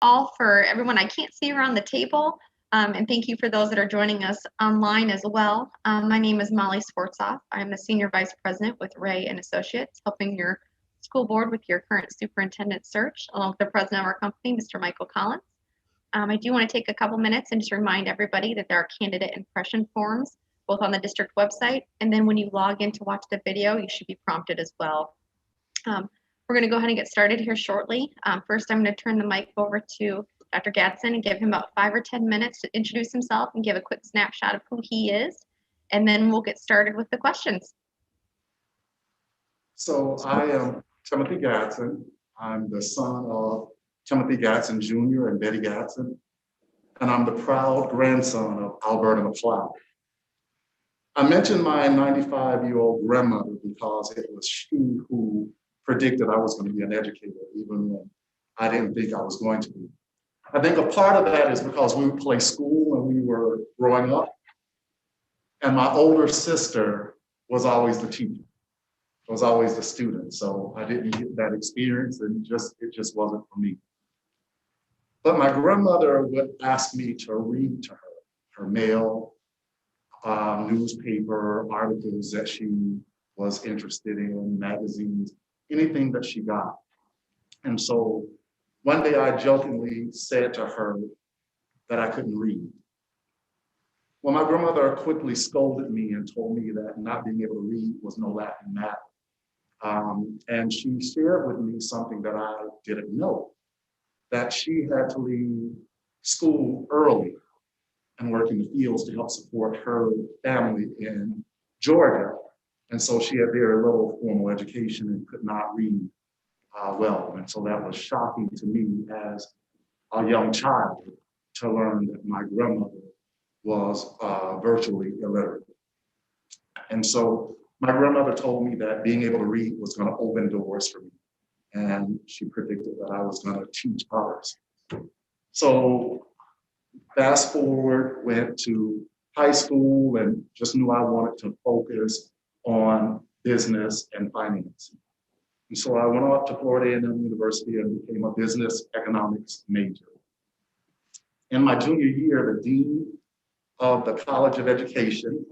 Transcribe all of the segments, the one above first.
All for everyone I can't see around the table, and thank you for those that are joining us online as well. My name is Molly Swartzoff. I'm the Senior Vice President with Ray and Associates, helping your school board with your current superintendent search, along with the president of our company, Mr. Michael Collins. I do want to take a couple minutes and just remind everybody that there are candidate impression forms, both on the district website, and then when you log in to watch the video, you should be prompted as well. We're going to go ahead and get started here shortly. First, I'm going to turn the mic over to Dr. Gadsden and give him about 5 or 10 minutes to introduce himself and give a quick snapshot of who he is, and then we'll get started with the questions. So I am Timothy Gadsden. I'm the son of Timothy Gadsden Jr. and Betty Gadsden, and I'm the proud grandson of Alberta McLeod. I mentioned my 95-year-old grandmother because it was she who predicted I was going to be an educator, even when I didn't think I was going to be. I think a part of that is because we would play school when we were growing up, and my older sister was always the teacher, was always the student. So I didn't get that experience, and it just wasn't for me. But my grandmother would ask me to read to her mail, newspaper, articles that she was interested in, magazines, anything that she got. And so one day I jokingly said to her that I couldn't read. Well, my grandmother quickly scolded me and told me that not being able to read was no laughing matter. And she shared with me something that I didn't know, that she had to leave school early and work in the fields to help support her family in Georgia. And so she had very little formal education and could not read well. And so that was shocking to me as a young child to learn that my grandmother was virtually illiterate. And so my grandmother told me that being able to read was going to open doors for me. And she predicted that I was going to teach others. So fast forward, went to high school and just knew I wanted to focus on business and finance. And so I went off to Florida A&M University and became a business economics major. In my junior year, the dean of the College of Education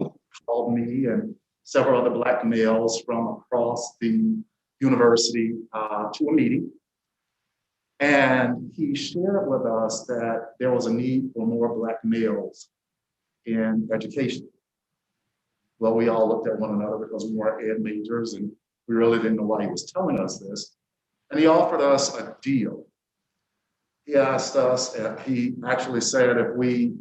called me and several other Black males from across the university to a meeting. And he shared with us that there was a need for more Black males in education. Well, we all looked at one another because we weren't ed majors and we really didn't know why he was telling us this. And he offered us a deal. He asked us, he actually said if we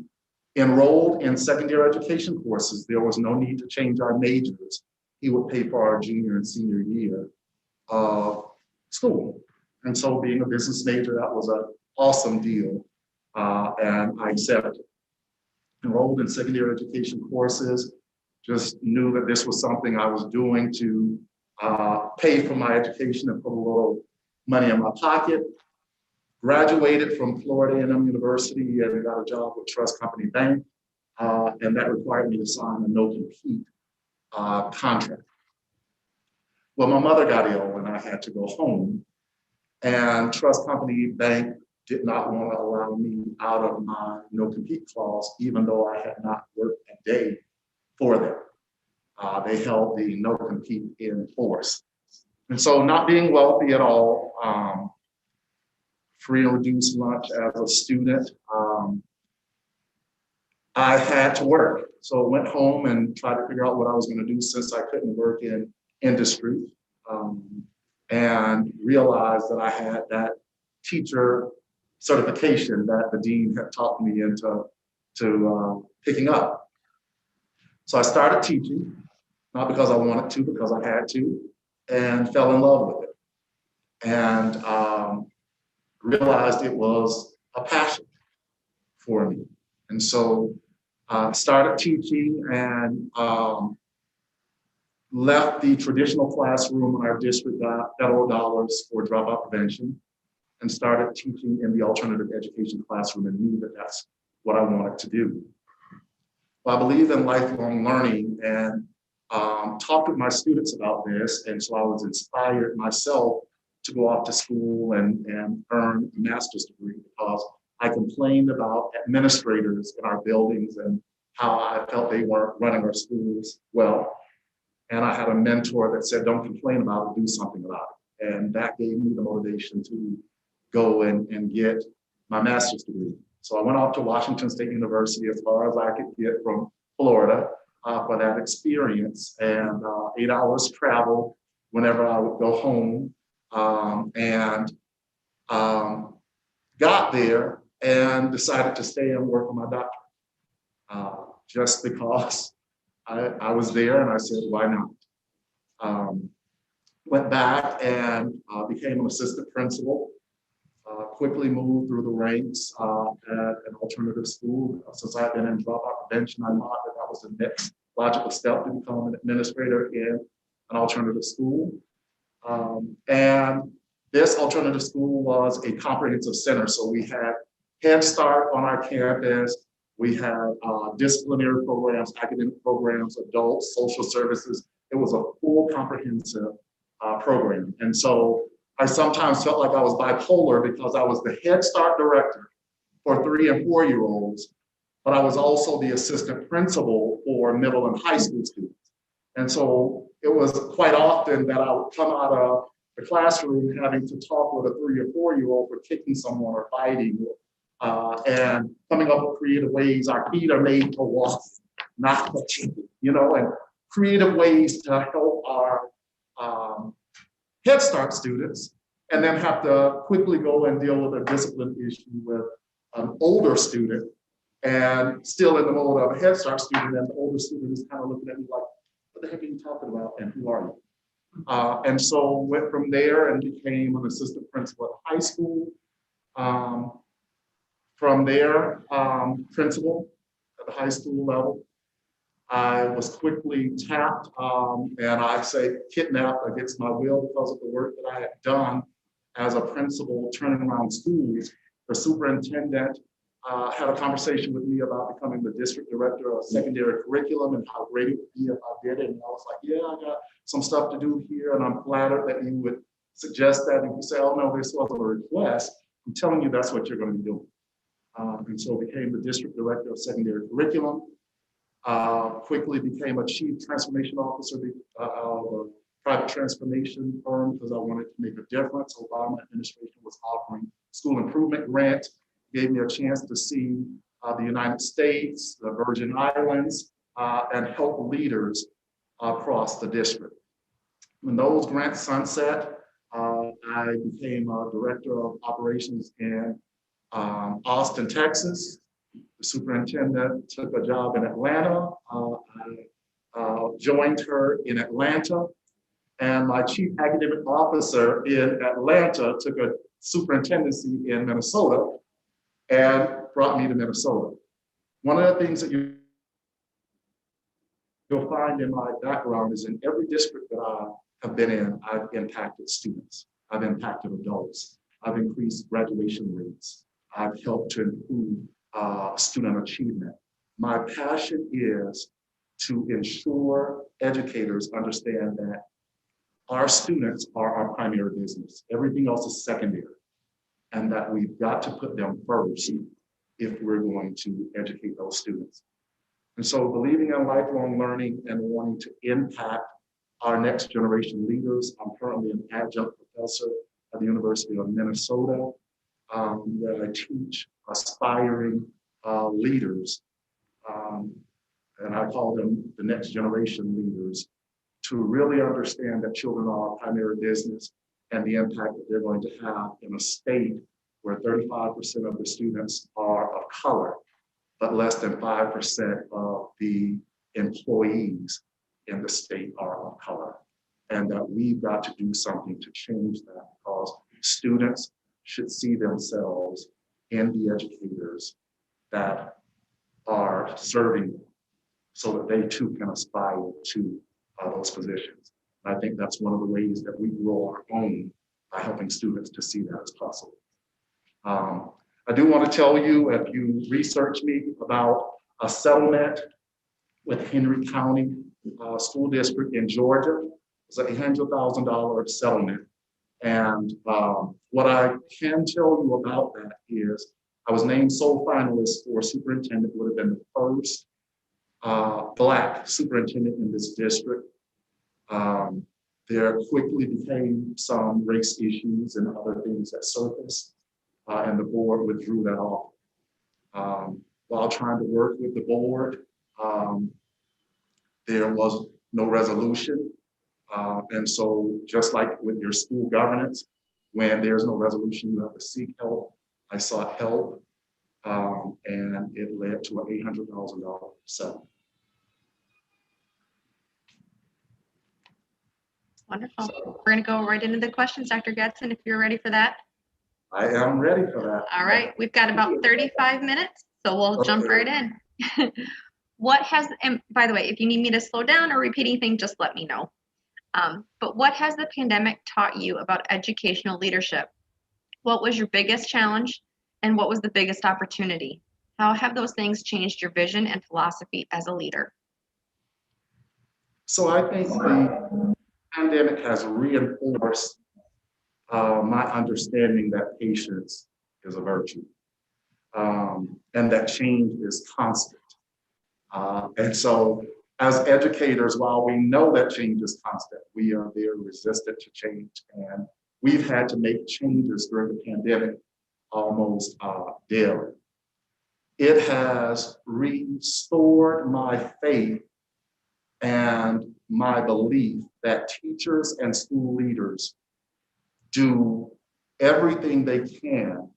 enrolled in secondary education courses, there was no need to change our majors. He would pay for our junior and senior year of school. And so being a business major, that was an awesome deal. And I accepted. Enrolled in secondary education courses, just knew that this was something I was doing to pay for my education and put a little money in my pocket. Graduated from Florida A&M University and got a job with Trust Company Bank. And that required me to sign a no-compete contract. Well, my mother got ill and I had to go home. And Trust Company Bank did not want to allow me out of my no-compete clause, even though I had not worked a day for them. They held the no-compete in force. And so not being wealthy at all, free and reduced lunch as a student, I had to work. So I went home and tried to figure out what I was going to do since I couldn't work in industry, and realized that I had that teacher certification that the dean had taught me into picking up. So I started teaching, not because I wanted to, because I had to, and fell in love with it. And realized it was a passion for me. And so I started teaching and left the traditional classroom in our district, got federal dollars for dropout prevention, and started teaching in the alternative education classroom and knew that that's what I wanted to do. Well, I believe in lifelong learning and talked with my students about this. And so I was inspired myself to go off to school and earn a master's degree because I complained about administrators in our buildings and how I felt they weren't running our schools well. And I had a mentor that said, don't complain about it, do something about it. And that gave me the motivation to go and get my master's degree. So I went off to Washington State University as far as I could get from Florida for that experience, and 8 hours travel whenever I would go home, and got there and decided to stay and work on my doctorate just because I was there, and I said, why not? Went back and became an assistant principal. Quickly moved through the ranks at an alternative school. Since I've been in dropout prevention, I thought that was the next logical step to become an administrator in an alternative school. And this alternative school was a comprehensive center. So we had Head Start on our campus. We had disciplinary programs, academic programs, adults, social services. It was a full comprehensive program. And so I sometimes felt like I was bipolar because I was the Head Start director for 3 and 4-year-olds, but I was also the assistant principal for middle and high school students. And so it was quite often that I would come out of the classroom having to talk with a 3 or 4-year-old for kicking someone or fighting, and coming up with creative ways. Our feet are made to walk, not for kicking, and creative ways to help our Head Start students, and then have to quickly go and deal with a discipline issue with an older student, and still in the mode of a Head Start student, and the older student is kind of looking at me like, what the heck are you talking about, and who are you? And so went from there and became an assistant principal at high school. From there, principal at the high school level. I was quickly tapped, and I'd say kidnapped against my will because of the work that I had done as a principal turning around schools. The superintendent had a conversation with me about becoming the district director of secondary curriculum and how great it would be if I did it. And I was like, yeah, I got some stuff to do here, and I'm flattered that you would suggest that. And you say, oh no, this wasn't a request. I'm telling you that's what you're going to be doing. And so became the district director of secondary curriculum. Quickly became a chief transformation officer of a private transformation firm because I wanted to make a difference. Obama administration was offering school improvement grant, gave me a chance to see the United States, the Virgin Islands, and help leaders across the district. When those grants sunset, I became a director of operations in Austin, Texas. The superintendent took a job in Atlanta. I joined her in Atlanta, and my chief academic officer in Atlanta took a superintendency in Minnesota and brought me to Minnesota. One of the things that you'll find in my background is in every district that I have been in, I've impacted students. I've impacted adults. I've increased graduation rates. I've helped to improve student achievement. My passion is to ensure educators understand that our students are our primary business. Everything else is secondary, and that we've got to put them first if we're going to educate those students. And so believing in lifelong learning and wanting to impact our next generation leaders, I'm currently an adjunct professor at the University of Minnesota, where I teach aspiring leaders, and I call them the next generation leaders, to really understand that children are our primary business and the impact that they're going to have in a state where 35% of the students are of color, but less than 5% of the employees in the state are of color. And that we've got to do something to change that, because students should see themselves in the educators that are serving them, so that they too can aspire to those positions. I think that's one of the ways that we grow our own, by helping students to see that as possible. I do want to tell you, if you research me, about a settlement with Henry County School District in Georgia. It's a $800,000 settlement. And what I can tell you about that is I was named sole finalist for superintendent, would have been the first Black superintendent in this district. There quickly became some race issues and other things that surfaced, and the board withdrew that off. While trying to work with the board, there was no resolution. And so just like with your school governance, when there's no resolution, you have to seek help. I sought help, and it led to an $800,000 settlement. Wonderful. We're going to go right into the questions, Dr. Getson, if you're ready for that. I am ready for that. All right. We've got about 35 minutes, so we'll jump right in. What has, and by the way, if you need me to slow down or repeat anything, just let me know. But what has the pandemic taught you about educational leadership? What was your biggest challenge, and what was the biggest opportunity? How have those things changed your vision and philosophy as a leader? So I think the pandemic has reinforced my understanding that patience is a virtue, and that change is constant. And so as educators, while we know that change is constant, we are very resistant to change. And we've had to make changes during the pandemic almost daily. It has restored my faith and my belief that teachers and school leaders do everything they can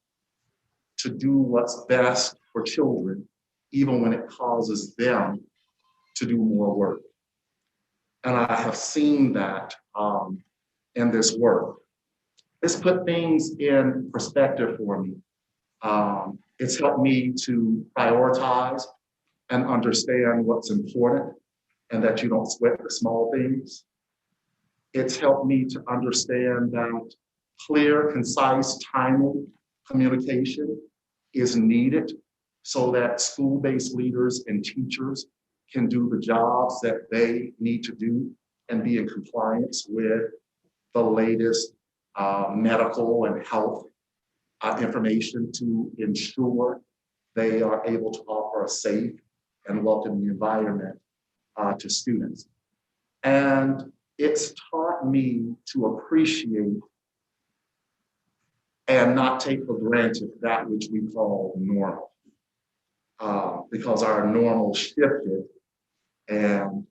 to do what's best for children, even when it causes them to do more work. And I have seen that in this work. It's put things in perspective for me. It's helped me to prioritize and understand what's important and that you don't sweat the small things. It's helped me to understand that clear, concise, timely communication is needed so that school-based leaders and teachers can do the jobs that they need to do and be in compliance with the latest medical and health information to ensure they are able to offer a safe and welcoming environment to students. And it's taught me to appreciate and not take for granted that which we call normal, because our normal shifted and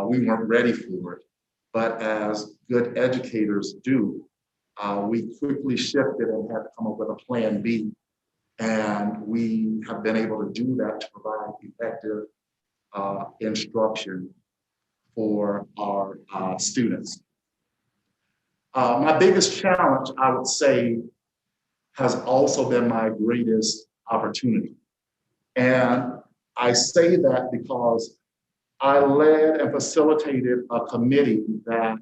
we weren't ready for it. But as good educators do, we quickly shifted and had to come up with a plan B. And we have been able to do that to provide effective instruction for our students. My biggest challenge, I would say, has also been my greatest opportunity. And I say that because I led and facilitated a committee that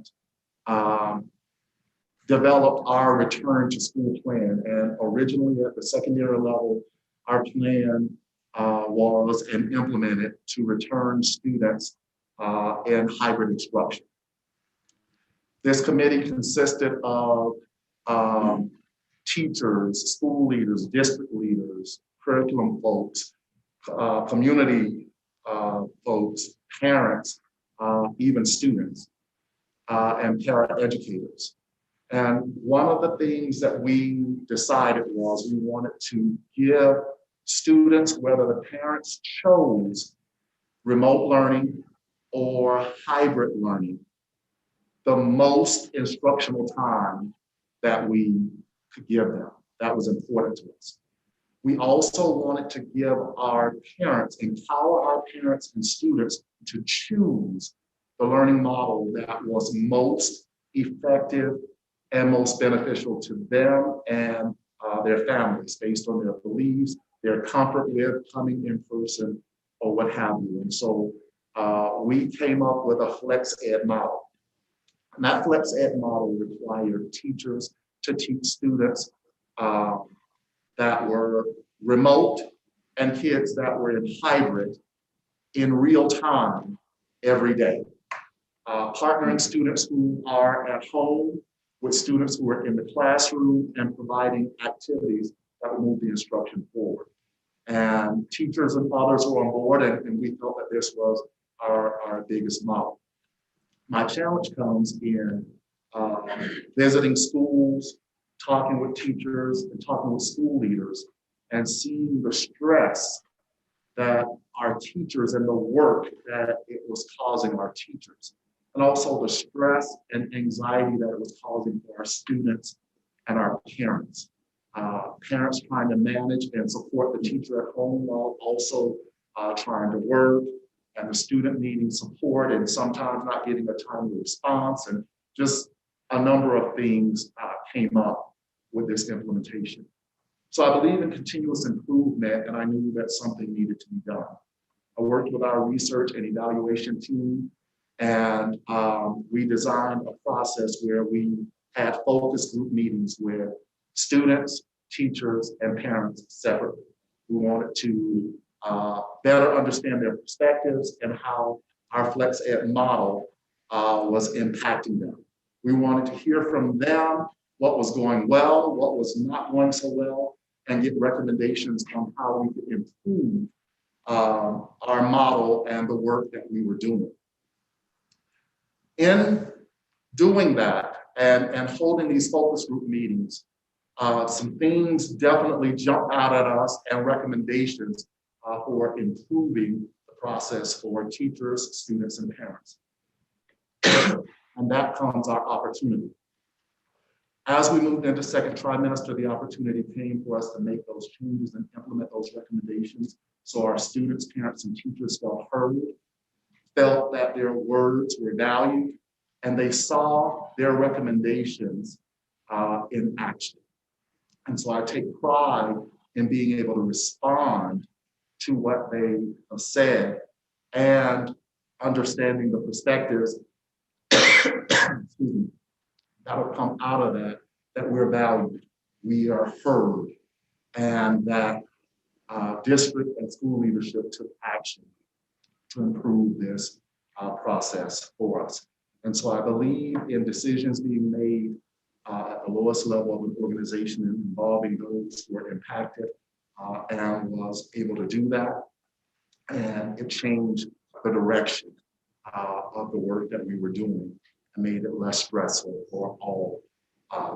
developed our return to school plan. And originally at the secondary level, our plan was and implemented to return students in hybrid instruction. This committee consisted of teachers, school leaders, district leaders, curriculum folks, community folks, parents, even students, and paraeducators. And one of the things that we decided was we wanted to give students, whether the parents chose remote learning or hybrid learning, the most instructional time that we could give them. That was important to us. We also wanted to give our parents, empower our parents and students to choose the learning model that was most effective and most beneficial to them and their families based on their beliefs, their comfort with coming in person or what have you. And so we came up with a flex ed model. And that flex ed model required teachers to teach students that were remote and kids that were in hybrid in real time every day. Partnering students who are at home with students who are in the classroom and providing activities that will move the instruction forward. And teachers and others were on board, and we felt that this was our biggest model. My challenge comes in visiting schools, talking with teachers, and talking with school leaders, and seeing the stress that our teachers and the work that it was causing our teachers, and also the stress and anxiety that it was causing for our students and our parents. Parents trying to manage and support the teacher at home while also trying to work, and the student needing support and sometimes not getting a timely response, and just a number of things came up with this implementation. So I believe in continuous improvement, and I knew that something needed to be done. I worked with our research and evaluation team, and we designed a process where we had focus group meetings with students, teachers, and parents separately. We wanted to better understand their perspectives and how our Flex Ed model was impacting them. We wanted to hear from them what was going well, what was not going so well, and get recommendations on how we could improve our model and the work that we were doing. In doing that and holding these focus group meetings, some things definitely jump out at us and recommendations for improving the process for teachers, students, and parents. And that comes our opportunity. As we moved into second trimester, the opportunity came for us to make those changes and implement those recommendations so our students, parents, and teachers felt heard, felt that their words were valued, and they saw their recommendations in action. And so I take pride in being able to respond to what they have said and understanding the perspectives excuse me, that will come out of that, that we're valued, we are heard, and that district and school leadership took action to improve this process for us. And so I believe in decisions being made at the lowest level of an organization involving those who are impacted, and was able to do that. And it changed the direction of the work that we were doing and made it less stressful for all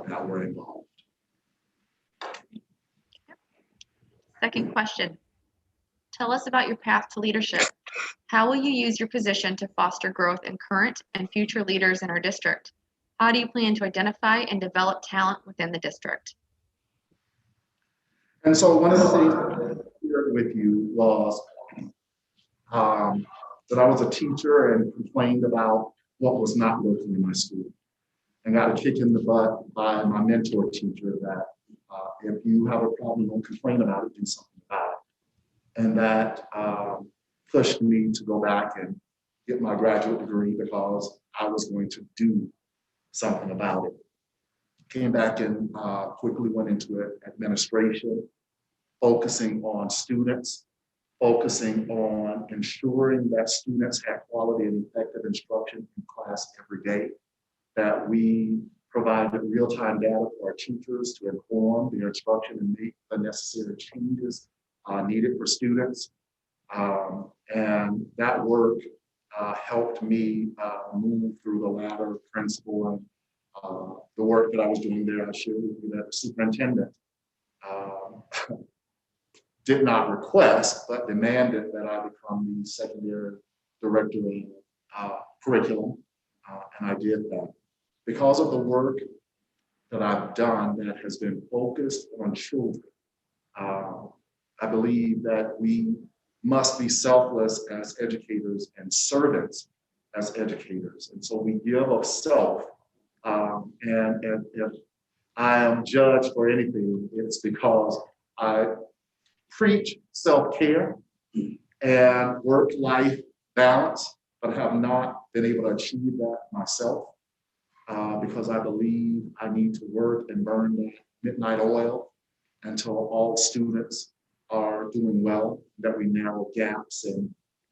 that were involved. Second question. Tell us about your path to leadership. How will you use your position to foster growth in current and future leaders in our district? How do you plan to identify and develop talent within the district? And so one of the things that I shared with you was that I was a teacher and complained about what was not working in my school, and got a kick in the butt by my mentor teacher that if you have a problem, don't complain about it, do something about it. And that pushed me to go back and get my graduate degree because I was going to do something about it. Came back and quickly went into it, administration, focusing on students, focusing on ensuring that students had quality and effective instruction in class every day, that we provided real-time data for our teachers to inform their instruction and make the necessary changes needed for students. And that work helped me move through the ladder principal and the work that I was doing there. I shared with you that the superintendent did not request, but demanded that I become the secondary director of curriculum, and I did that. Because of the work that I've done that has been focused on children, I believe that we must be selfless as educators and servants as educators. And so we give of self, and if I am judged for anything, it's because I preach self-care and work-life balance, but have not been able to achieve that myself because I believe I need to work and burn that midnight oil until all students are doing well, that we narrow gaps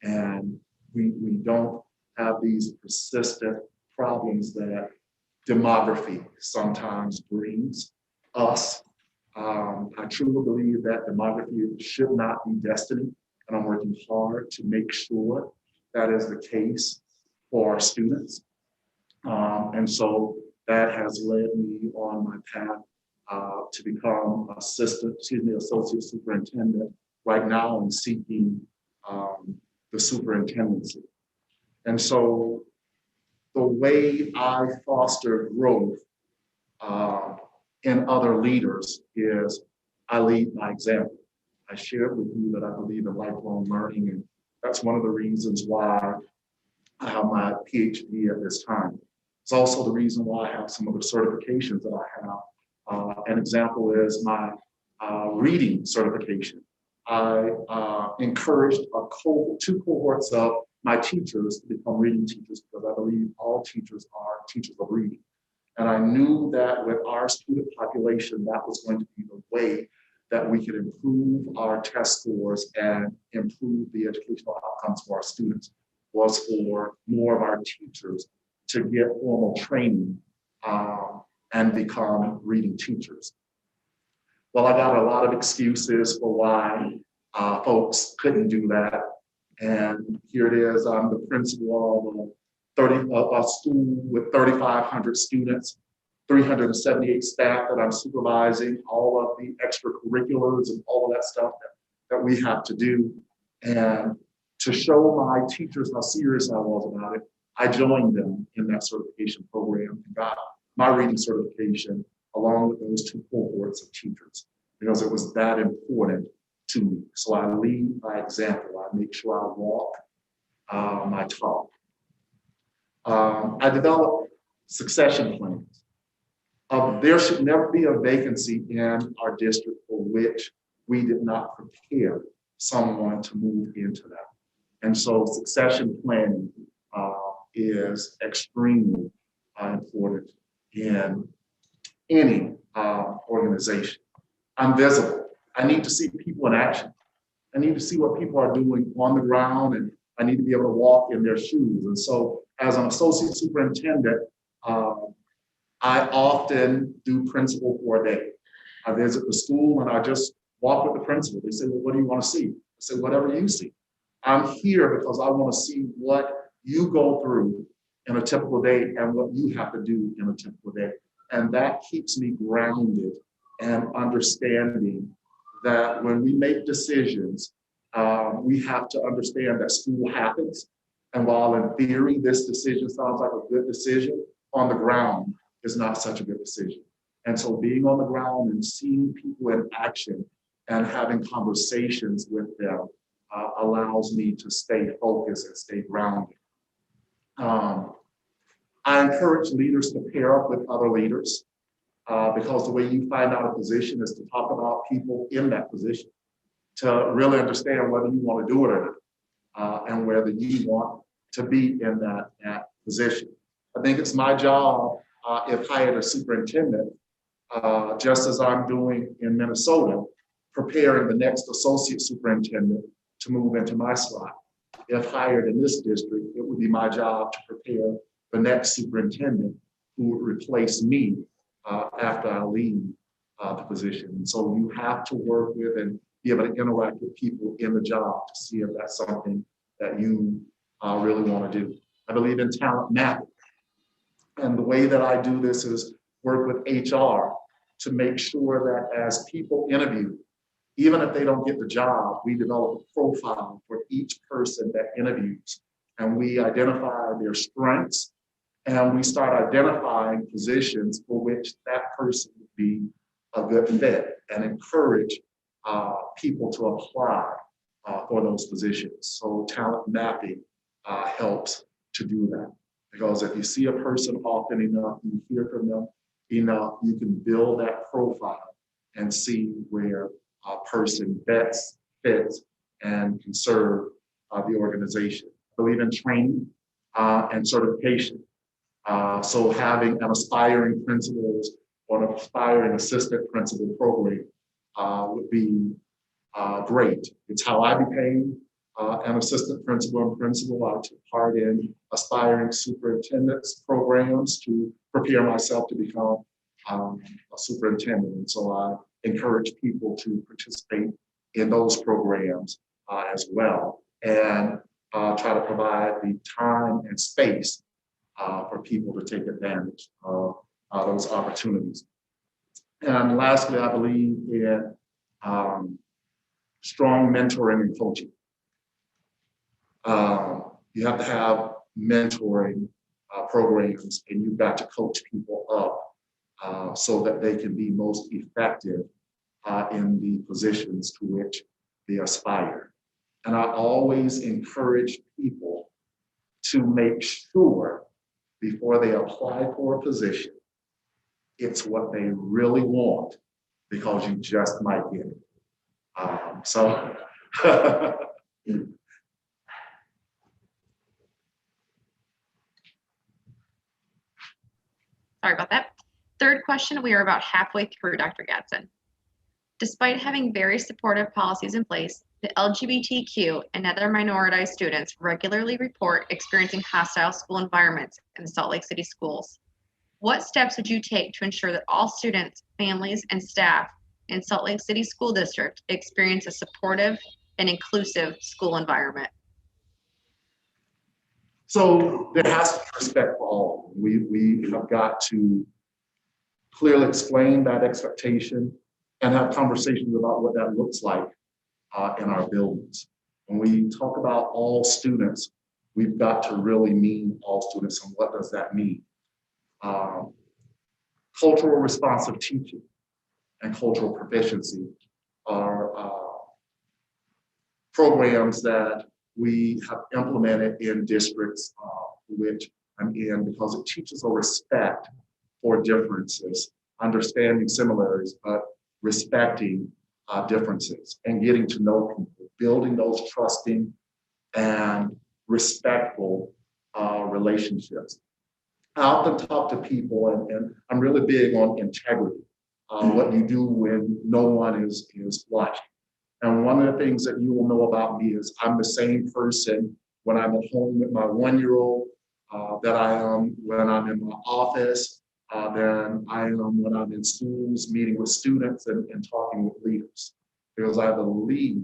and we don't have these persistent problems that demography sometimes brings us. I truly believe that demography should not be destiny, and I'm working hard to make sure that is the case for our students. And so that has led me on my path to become associate superintendent. Right now, I'm seeking the superintendency. And so the way I foster growth in other leaders is I lead by example. I shared with you that I believe in lifelong learning, and that's one of the reasons why I have my PhD at this time. It's also the reason why I have some of the certifications that I have. An example is my reading certification. I encouraged two cohorts of my teachers to become reading teachers because I believe all teachers are teachers of reading. And I knew that with our student population, that was going to be the way that we could improve our test scores and improve the educational outcomes for our students, was for more of our teachers to get formal training and become reading teachers. Well, I got a lot of excuses for why folks couldn't do that. And here it is, I'm the principal of a school with 3,500 students, 378 staff that I'm supervising, all of the extracurriculars and all of that stuff that we have to do. And to show my teachers how serious I was about it, I joined them in that certification program and got my reading certification along with those two cohorts of teachers because it was that important to me. So I lead by example. I make sure I walk my talk. I develop succession plans. There should never be a vacancy in our district for which we did not prepare someone to move into that. And so succession planning is extremely important in any organization. I'm visible. I need to see people in action. I need to see what people are doing on the ground, and I need to be able to walk in their shoes. And so as an associate superintendent, I often do principal for a day. I visit the school and I just walk with the principal. They say, well, what do you want to see? I say, whatever you see. I'm here because I want to see what you go through in a typical day and what you have to do in a typical day. And that keeps me grounded and understanding that when we make decisions, we have to understand that school happens. And while in theory, this decision sounds like a good decision, on the ground is not such a good decision. And so being on the ground and seeing people in action and having conversations with them allows me to stay focused and stay grounded. I encourage leaders to pair up with other leaders because the way you find out a position is to talk about people in that position, to really understand whether you want to do it or not, and whether you want to be in that position. I think it's my job, if hired as superintendent, just as I'm doing in Minnesota, preparing the next associate superintendent to move into my slot. If hired in this district, it would be my job to prepare the next superintendent who would replace me after I leave the position. And so you have to work with and be able to interact with people in the job to see if that's something that you really want to do. I believe in talent mapping. And the way that I do this is work with HR to make sure that as people interview, even if they don't get the job, we develop a profile for each person that interviews. And we identify their strengths and we start identifying positions for which that person would be a good fit and encourage people to apply for those positions. So talent mapping helps to do that. Because if you see a person often enough, you hear from them enough, you can build that profile and see where a person best fits and can serve the organization. I believe in training and certification. So having an aspiring principals or an aspiring assistant principal program would be great. It's how I became an assistant principal and principal. I took part in aspiring superintendents programs to prepare myself to become a superintendent. And so I encourage people to participate in those programs as well, and try to provide the time and space for people to take advantage of those opportunities. And lastly, I believe in strong mentoring and coaching. You have to have mentoring programs, and you've got to coach people up so that they can be most effective in the positions to which they aspire. And I always encourage people to make sure before they apply for a position, it's what they really want, because you just might get it. Sorry about that. Third question, we are about halfway through, Dr. Gadsden. Despite having very supportive policies in place, the LGBTQ and other minoritized students regularly report experiencing hostile school environments in the Salt Lake City schools. What steps would you take to ensure that all students, families, and staff in Salt Lake City School District experience a supportive and inclusive school environment? So there has to be respect for all. We have got to clearly explain that expectation and have conversations about what that looks like in our buildings. When we talk about all students, we've got to really mean all students, and what does that mean? Cultural responsive teaching and cultural proficiency are programs that we have implemented in districts which I'm in, because it teaches a respect for differences, understanding similarities, but respecting differences and getting to know people, building those trusting and respectful relationships. I often talk to people, and I'm really big on integrity, what you do when no one is watching. And one of the things that you will know about me is I'm the same person when I'm at home with my 1-year-old that I am when I'm in my office, than I am when I'm in schools meeting with students and talking with leaders. Because I believe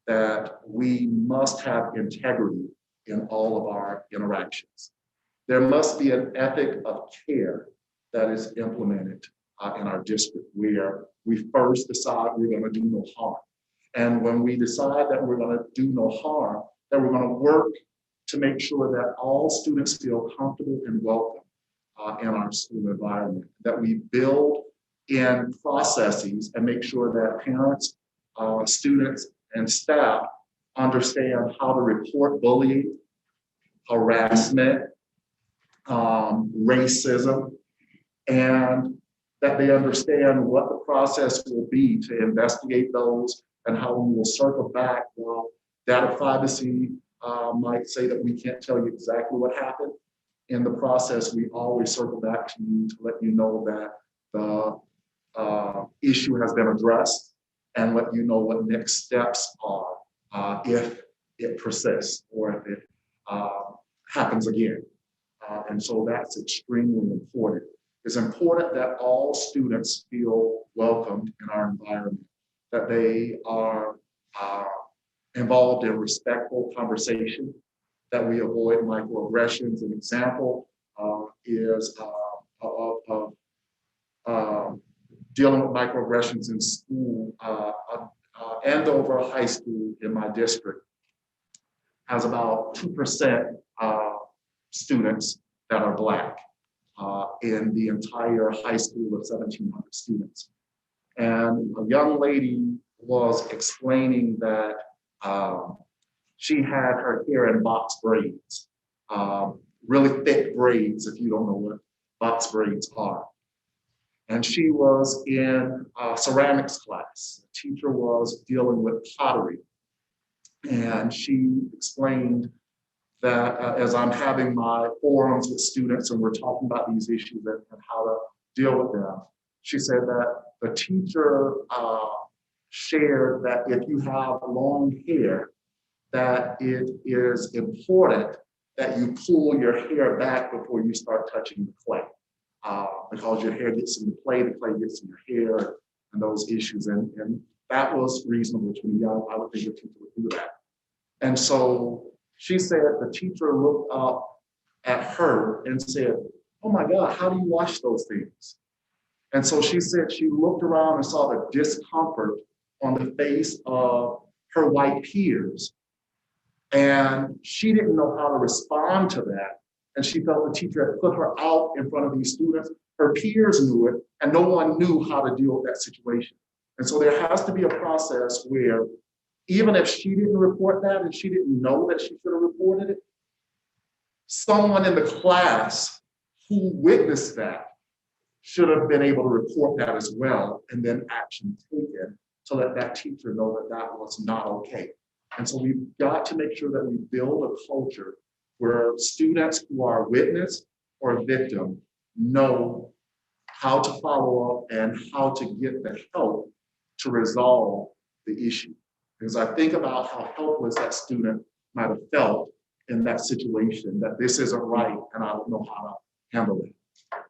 that we must have integrity in all of our interactions. There must be an ethic of care that is implemented in our district, where we first decide we're going to do no harm. And when we decide that we're going to do no harm, that we're going to work to make sure that all students feel comfortable and welcome in our school environment, that we build in processes and make sure that parents, students, and staff understand how to report bullying, harassment, racism, and that they understand what the process will be to investigate those, and how we will circle back. While data privacy might say that we can't tell you exactly what happened, in the process, we always circle back to you to let you know that the issue has been addressed, and let you know what next steps are if it persists or if it happens again. And so that's extremely important. It's important that all students feel welcomed in our environment, that they are involved in respectful conversation, that we avoid microaggressions. An example is dealing with microaggressions in school. Andover High School in my district has about 2% students that are Black in the entire high school of 1,700 students. And a young lady was explaining that she had her hair in box braids, really thick braids, if you don't know what box braids are. And she was in a ceramics class. The teacher was dealing with pottery. And she explained that as I'm having my forums with students and we're talking about these issues and how to deal with them, she said that the teacher shared that if you have long hair, that it is important that you pull your hair back before you start touching the clay. Because your hair gets in the clay gets in your hair, and those issues. And that was reasonable to me. I would think a teacher would do that. And so she said the teacher looked up at her and said, "Oh my God, how do you wash those things?" And so she said she looked around and saw the discomfort on the face of her white peers. And she didn't know how to respond to that. And she felt the teacher had put her out in front of these students. Her peers knew it, and no one knew how to deal with that situation. And so there has to be a process where even if she didn't report that and she didn't know that she should have reported it, someone in the class who witnessed that should have been able to report that as well, and then action taken to let that teacher know that that was not okay. And so we've got to make sure that we build a culture where students who are witness or victim know how to follow up and how to get the help to resolve the issue. Because I think about how helpless that student might have felt in that situation, that this isn't right and I don't know how to handle it.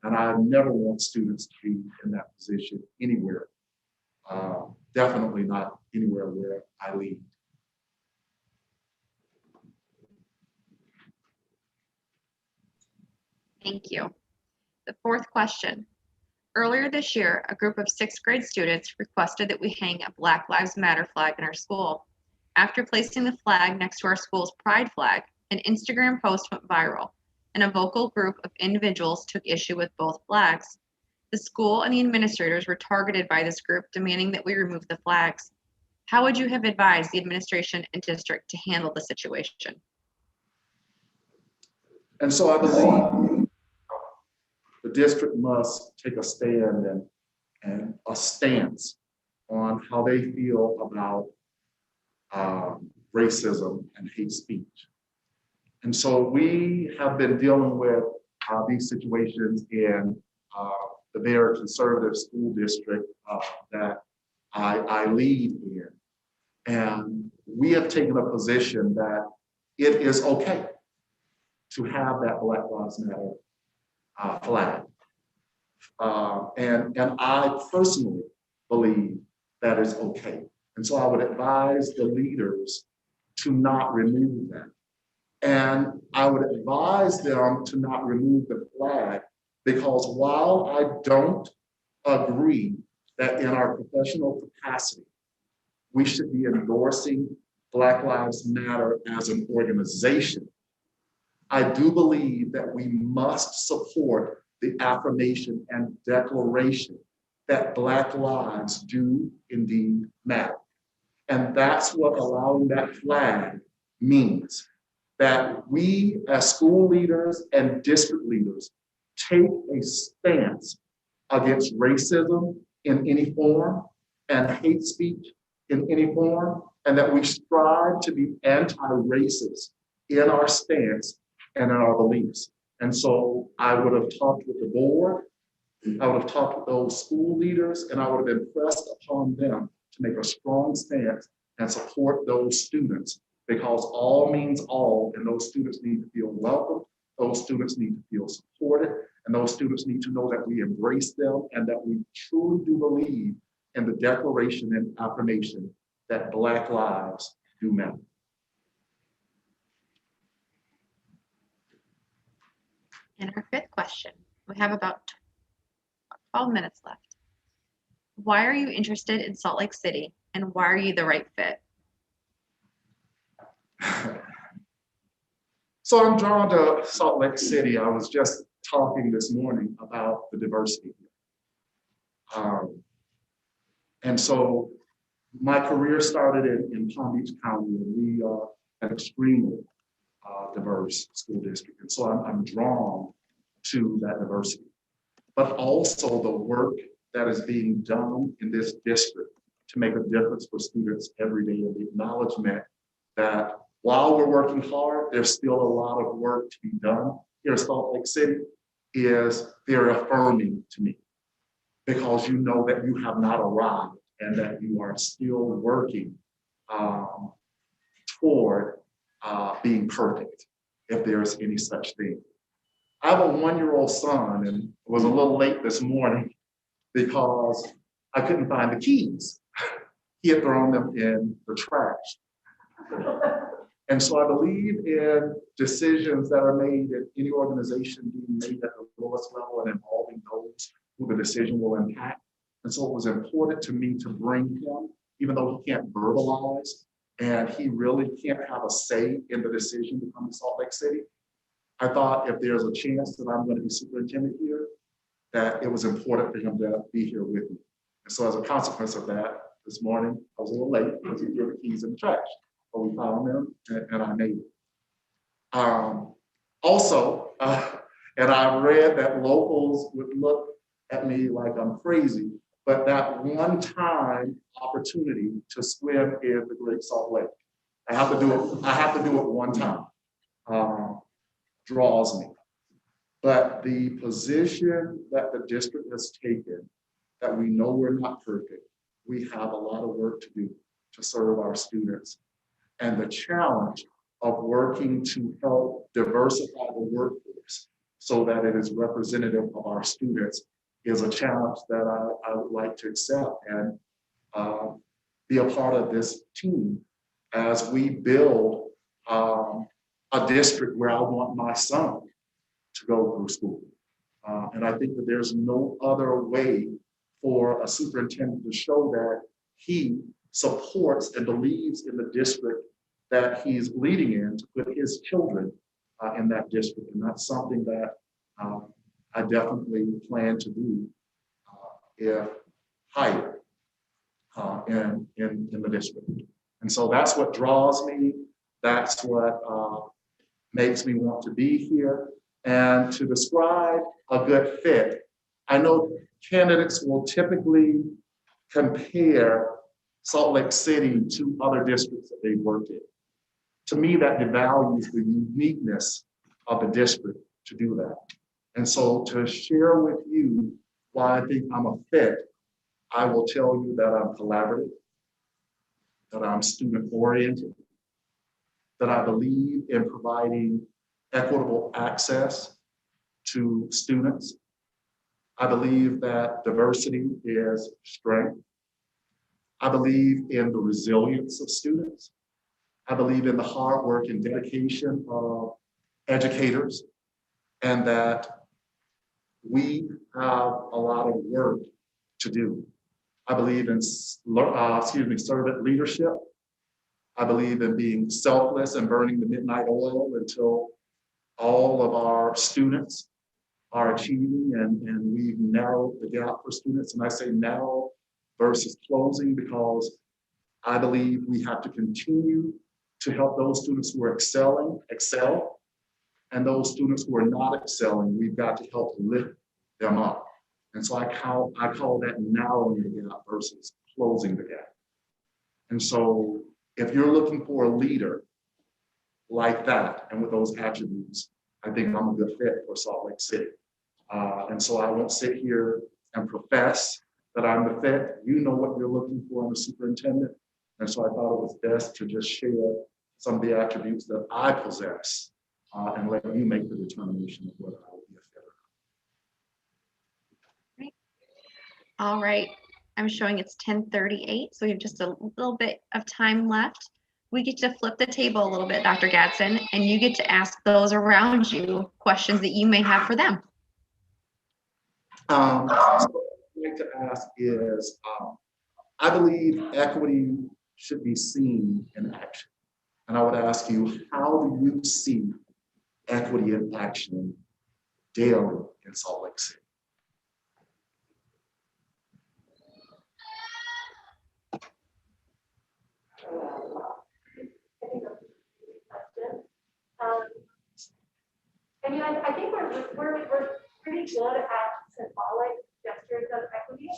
And I never want students to be in that position anywhere. Definitely not anywhere where I lead. Thank you. The fourth question. Earlier this year, a group of 6th grade students requested that we hang a Black Lives Matter flag in our school. After placing the flag next to our school's pride flag, an Instagram post went viral, and a vocal group of individuals took issue with both flags. The school and the administrators were targeted by this group, demanding that we remove the flags. How would you have advised the administration and district to handle the situation? And so I believe the district must take a stand and a stance on how they feel about racism and hate speech. And so we have been dealing with these situations in the very conservative school district that I lead in. And we have taken a position that it is okay to have that Black Lives Matter flag. And I personally believe that is okay. And so I would advise the leaders to not remove that. And I would advise them to not remove the flag, because while I don't agree that in our professional capacity, we should be endorsing Black Lives Matter as an organization, I do believe that we must support the affirmation and declaration that Black lives do indeed matter. And that's what allowing that flag means, that we as school leaders and district leaders take a stance against racism in any form and hate speech in any form, and that we strive to be anti-racist in our stance and in our beliefs. And so I would have talked with the board, I would have talked with those school leaders, and I would have impressed upon them to make a strong stance and support those students, because all means all, and those students need to feel welcome, those students need to feel supported, and those students need to know that we embrace them and that we truly do believe in the declaration and affirmation that Black lives do matter. And our fifth question, we have about 12 minutes left. Why are you interested in Salt Lake City, and why are you the right fit? So I'm drawn to Salt Lake City. I was just talking this morning about the diversity here. And so my career started in Palm Beach County, and we are an extremely diverse school district. And so I'm drawn to that diversity, but also the work that is being done in this district to make a difference for students every day, and the acknowledgement that while we're working hard, there's still a lot of work to be done here in Salt Lake City is very affirming to me, because you know that you have not arrived and that you are still working toward being perfect, if there's any such thing. I have a 1-year-old son, and it was a little late this morning because I couldn't find the keys. He had thrown them in the trash. And so I believe in decisions that are made in any organization being made at the lowest level and involving those who the decision will impact. And so it was important to me to bring him, even though he can't verbalize and he really can't have a say in the decision to come to Salt Lake City. I thought if there's a chance that I'm going to be superintendent here, that it was important for him to be here with me. And so as a consequence of that, this morning, I was a little late because he threw the keys in the trash. But we found them and I made it. And I read that locals would look at me like I'm crazy, but that one-time opportunity to swim in the Great Salt Lake, I have to do it one time, draws me. But the position that the district has taken, that we know we're not perfect, we have a lot of work to do to serve our students. And the challenge of working to help diversify the workforce so that it is representative of our students is a challenge that I would like to accept and be a part of this team as we build a district where I want my son to go through school. And I think that there's no other way for a superintendent to show that he supports and believes in the district that he's leading in to put his children in that district. And that's something that I definitely plan to do if hired in the district. And so that's what draws me. That's what makes me want to be here. And to describe a good fit, I know candidates will typically compare Salt Lake City to other districts that they've worked in. To me, that devalues the uniqueness of the district to do that. And so to share with you why I think I'm a fit, I will tell you that I'm collaborative, that I'm student-oriented, that I believe in providing equitable access to students. I believe that diversity is strength. I believe in the resilience of students. I believe in the hard work and dedication of educators, and that we have a lot of work to do. I believe in servant leadership. I believe in being selfless and burning the midnight oil until all of our students are achieving, and we've narrowed the gap for students. And I say narrow versus closing because I believe we have to continue to help those students who are excelling, excel, and those students who are not excelling, we've got to help lift them up. And so I call that narrowing the gap versus closing the gap. And so if you're looking for a leader like that and with those attributes, I think I'm a good fit for Salt Lake City. And so I won't sit here and profess that I'm the fit. You know what you're looking for in a superintendent. And so I thought it was best to just share some of the attributes that I possess and let you make the determination of whether I will be a fit or not. All right. I'm showing it's 10:38, so we have just a little bit of time left. We get to flip the table a little bit, Dr. Gadsden, and you get to ask those around you questions that you may have for them. So what I'd like to ask is, I believe equity should be seen in action. And I would ask you, how do you see equity in action daily in Salt Lake City? I think we're pretty good at symbolic gestures of equity.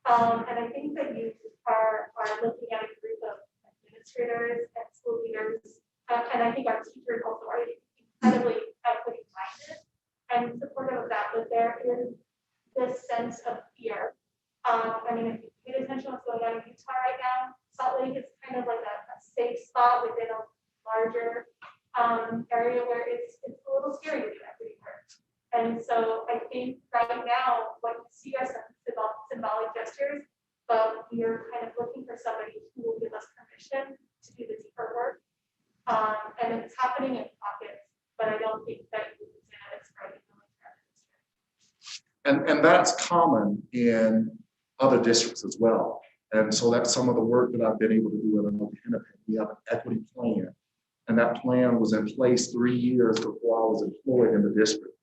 And I think that you are looking at a group of administrators and school leaders, and I think our teachers also are incredibly equity minded and supportive of that, but there is this sense of fear. I mean, if you pay attention to what's going on in Utah right now, Salt Lake is kind of like a safe spot within larger area where it's a little scary to do equity work. And so I think right now what you see are some symbolic gestures, but we are kind of looking for somebody who will give us permission to do the deeper work. And it's happening in pockets, but I don't think that you can say that it's spreading really throughout the district. And that's common in other districts as well. And so that's some of the work that I've been able to do at Hennepin. We have an equity plan, and that plan was in place 3 years before I was employed in the district.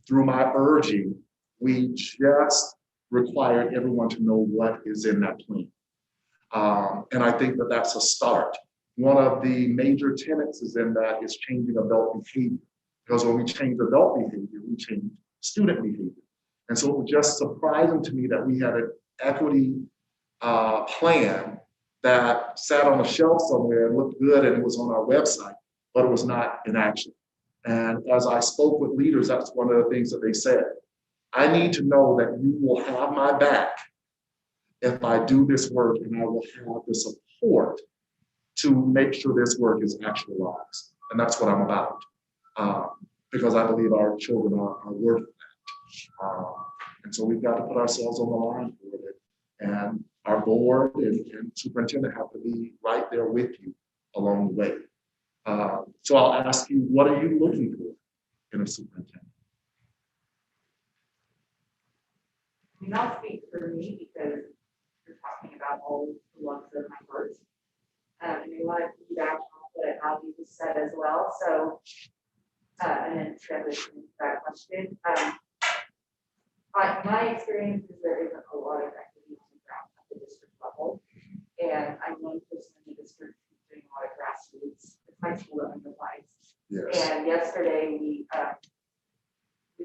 Through my urging, we just required everyone to know what is in that plan. And I think that that's a start. One of the major tenets is in that is changing adult behavior. Because when we change adult behavior, we change student behavior. And so it was just surprising to me that we had an equity plan that sat on a shelf somewhere and looked good and it was on our website, but it was not in action. And as I spoke with leaders, that's one of the things that they said. I need to know that you will have my back if I do this work, and I will have the support to make sure this work is actualized. And that's what I'm about, because I believe our children are worth that. And so we've got to put ourselves on the line for it. And our board and superintendent have to be right there with you along the way. So I'll ask you, what are you looking for in a superintendent? I mean, I'll speak for me because you're talking about all the ones of my heart. And we want to piggyback on what Algie just said as well. So, and then transition into that question. My experience is there isn't a lot of equity on the ground at the district level. And I'm one person in the district who's doing a lot of grassroots. It's my school that underlies. Yes. And yesterday we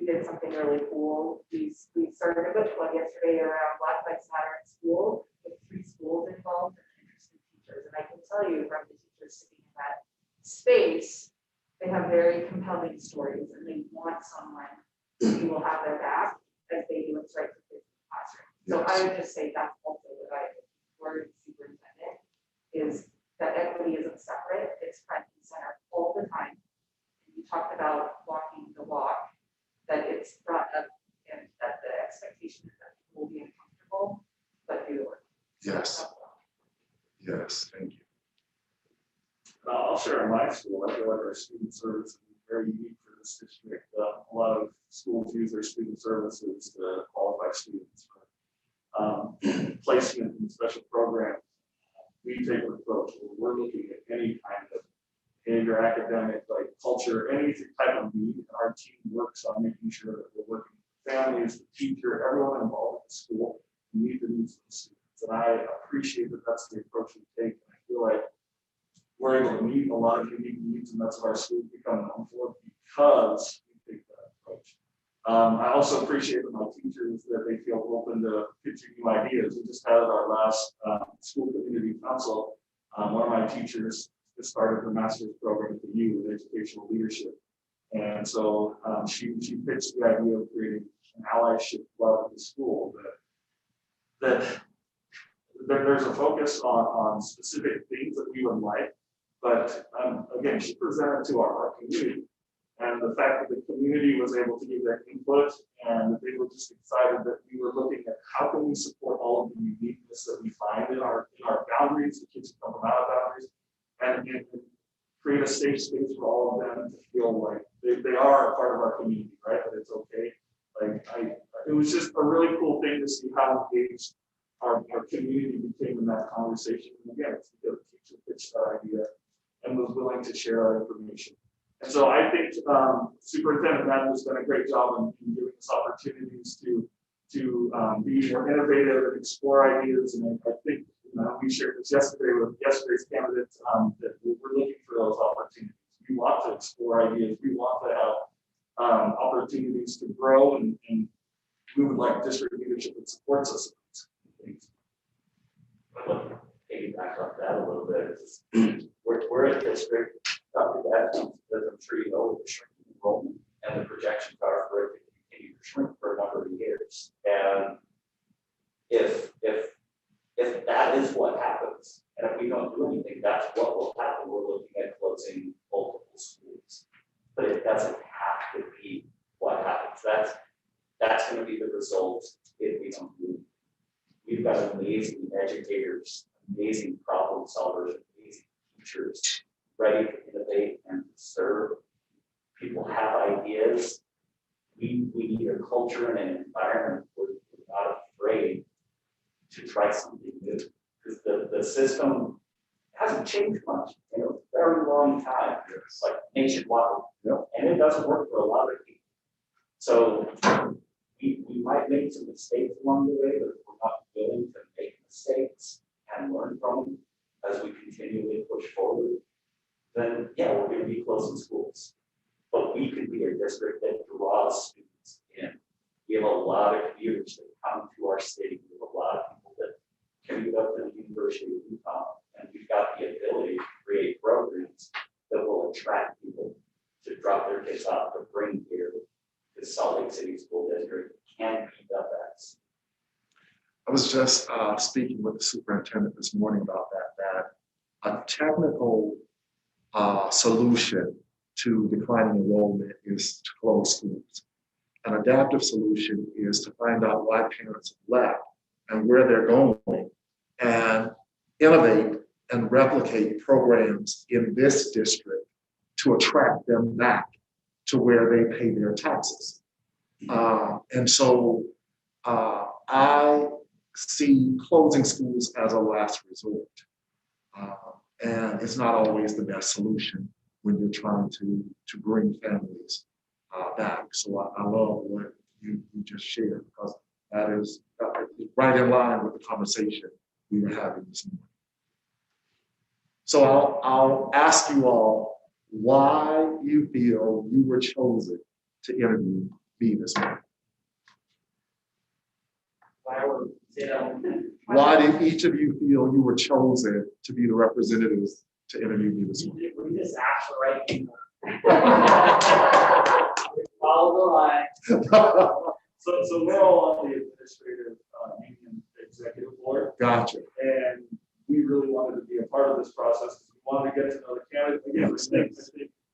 did something really cool. We started a book club yesterday around Black Lives Matter in school with 3 schools involved and interested teachers. And I can tell you from the teachers sitting in that space, they have very compelling stories and they want someone who will have their back as they do what's right for kids in the classroom. So I would just say that's also what I word superintendent is that equity isn't separate, it's front and center all the time. And you talked about walking the walk, that it's brought up and that the expectation is that people will be uncomfortable, but do the work. Yes. Yes, thank you. I'll share in my school. I feel like our student service is very unique for this district. A lot of schools use their student services to qualify students for placement in special programs. We take an approach where we're looking at any kind of behavior, academic, like culture, any type of need, and our team works on making sure that we're working with families, the teacher, everyone involved in the school to meet the needs of the students. And I appreciate that that's the approach we take. And I feel like we're able to meet a lot of unique needs, and that's what our schools become known for because we take that approach. I also appreciate that my teachers, that they feel open to pitching new ideas. We just had our last school community council. One of my teachers just started her master's program at the U in educational leadership. And so she pitched the idea of creating an allyship club at the school that there's a focus on specific things that we would like. But again, she presented to our community. And the fact that the community was able to give their input and that they were just excited that we were looking at how can we support all of the uniqueness that we find in our boundaries, the kids come from out of boundaries, and create a safe space for all of them to feel like they are a part of our community, right? That it's okay. Like it was just a really cool thing to see how engaged our community became in that conversation. And again, it's because the teacher pitched that idea and was willing to share our information. And so I think Superintendent Matt has done a great job in giving us opportunities to be more innovative and explore ideas. And I think we shared this yesterday with yesterday's candidates that we're looking for those opportunities. We want to explore ideas. We want to have opportunities to grow, and we would like district leadership that supports us in these things. I'd like to piggyback on that a little bit. We're a district, Dr. Gadsden, as I'm sure you know, with the shrinking enrollment, and the projections are for it to continue to shrink for a number of years. And if that is what happens, and if we don't do anything, that's what will happen. We're looking at closing multiple schools. But it doesn't have to be what happens. That's going to be the result if we don't do it. We've got amazing educators, amazing problem solvers, amazing teachers ready to innovate and to serve. People have ideas. We need a culture and an environment where we're not afraid to try something new. Because the system hasn't changed much in a very long time. It's like nationwide. Yep. And it doesn't work for a lot of people. So we might make some mistakes along the way, but if we're not willing to make mistakes and learn from them as we continually push forward, then yeah, we're going to be closing schools. But we could be a district that draws students in. We have a lot of commuters that come to our city. We have a lot of people that commute up to the University of Utah, and we've got the ability to create programs that will attract people to drop their kids off to bring here to Salt Lake City School District can be the best. I was just speaking with the superintendent this morning about that a technical solution to declining enrollment is to close schools. An adaptive solution is to find out why parents have left and where they're going and innovate and replicate programs in this district to attract them back to where they pay their taxes. And so I see closing schools as a last resort. And it's not always the best solution when you're trying to bring families back. So I love what you just shared, because that is right in line with the conversation we were having this morning. So I'll ask you all why you feel you were chosen to interview me this morning. Why did each of you feel you were chosen to be the representatives to interview me this morning? We just asked the right people. Follow the line. So we're all on the administrative union executive board. Gotcha. And we really wanted to be a part of this process. We wanted to get to know the candidate. Again, I think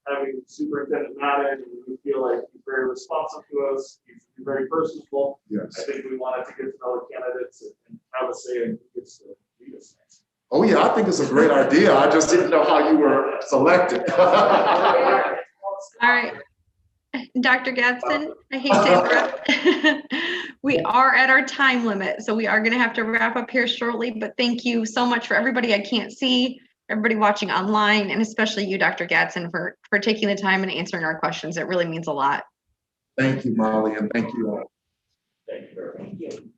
having Superintendent Madden, we feel like he's very responsive to us. He's very personable. Yes. I think we wanted to get to know the candidates and have a say in who gets to lead us next. Oh yeah, I think it's a great idea. I just didn't know how you were selected. All right. Dr. Gadsden, I hate to interrupt. We are at our time limit, so we are going to have to wrap up here shortly, but thank you so much for everybody I can't see, everybody watching online, and especially you, Dr. Gadsden, for taking the time and answering our questions. It really means a lot. Thank you, Molly, and thank you all. Thank you very much. Thank you.